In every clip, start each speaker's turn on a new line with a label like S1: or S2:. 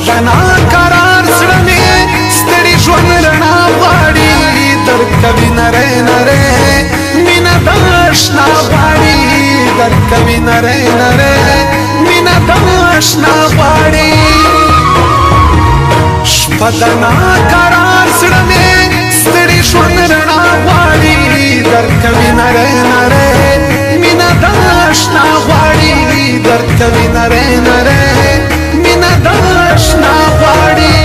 S1: دنا قرار سړه مې ستړي ژوند رڼا غواړي درکوي نری نری مینه د اشنا غواړي درکوي نری نری مینه د اشنا غواړي شپه دنا قرار سړه مې ستړي ژوند رڼا غواړي درکوي نری نری مینه د اشنا غواړي درکوي نری نری مینه د اشنا غواړي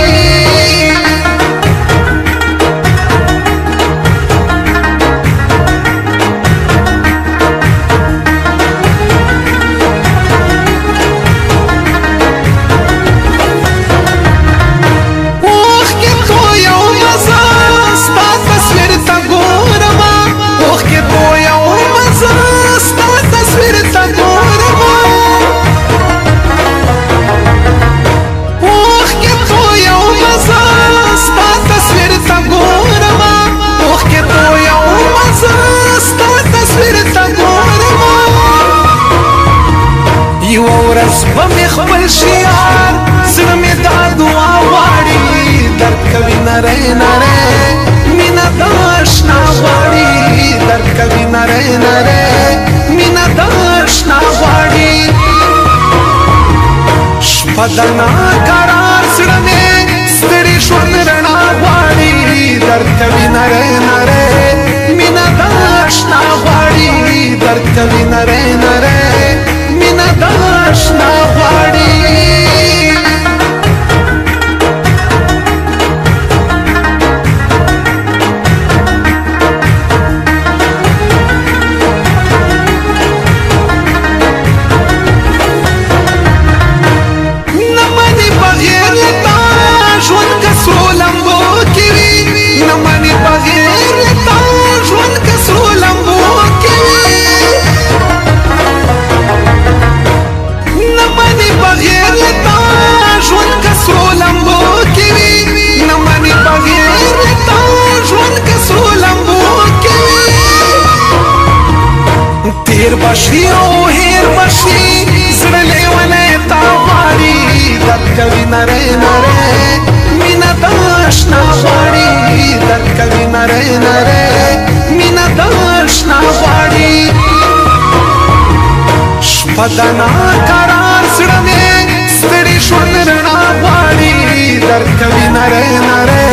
S1: بمې خپل شیار زړه مې دا دعا غواړي درکوي نری نری مینه د اشنا غواړي درکوي نری نری مینه د اشنا غواړي شپه دنا قرار زړه مې ستړي ژوند رڼا غواړي درکوي نری نری مینه د اشنا غواړي درکوي نری نری مینه د اشنا غواړي تیر بشي او هیر بشي زړه لیونی تا غواړي درکوي نری نری مینه د اشنا غواړي درکوي نری نری مینه د اشنا غواړي شپه دنا قرار زړه مې ستړي ژوند رڼا غواړي درکوي نری نری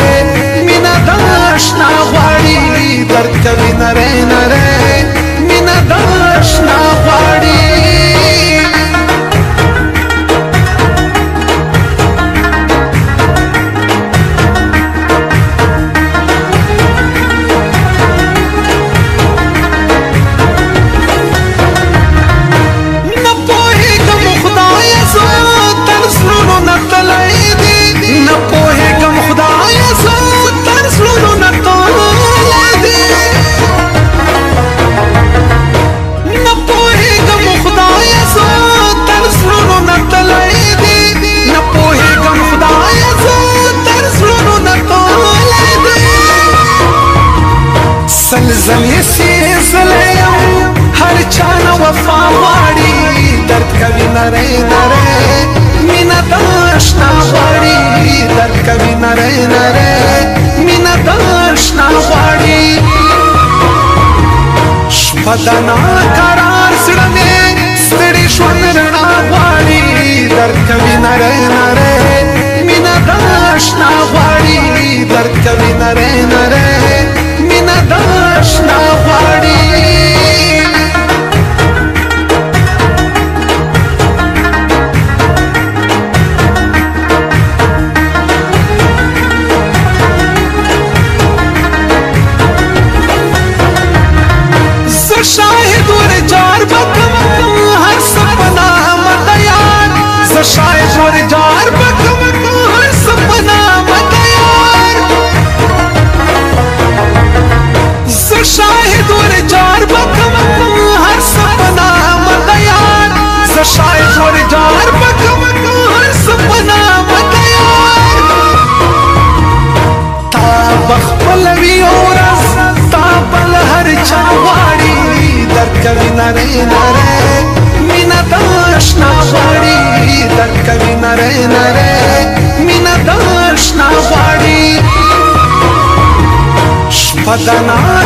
S1: مینه د اشنا غواړي درکوي نری نری مینه د اشنا غواړي نه پوهېږم خدایه زه تر زړونو نه تللی دي نه پوهېږم خدایه زه تر زړونو نه تللی دي زلزلې سلسله یم هر چا نه وفا غواړي درد کوي نری نری مینه د اشنا غواړي درد کوي نری نری مینه د اشنا غواړي شپه دنا قرار زړه مې ستړي ژوند رڼا غواړي درد کوي نری نری مینه د اشنا غواړي درد کوي نری نری مینه د اشنا غواړي زه شاهد ورجار بکم هر سپنا مد یار زه شاهد ورجار بکم هر سپنا مد یار دنا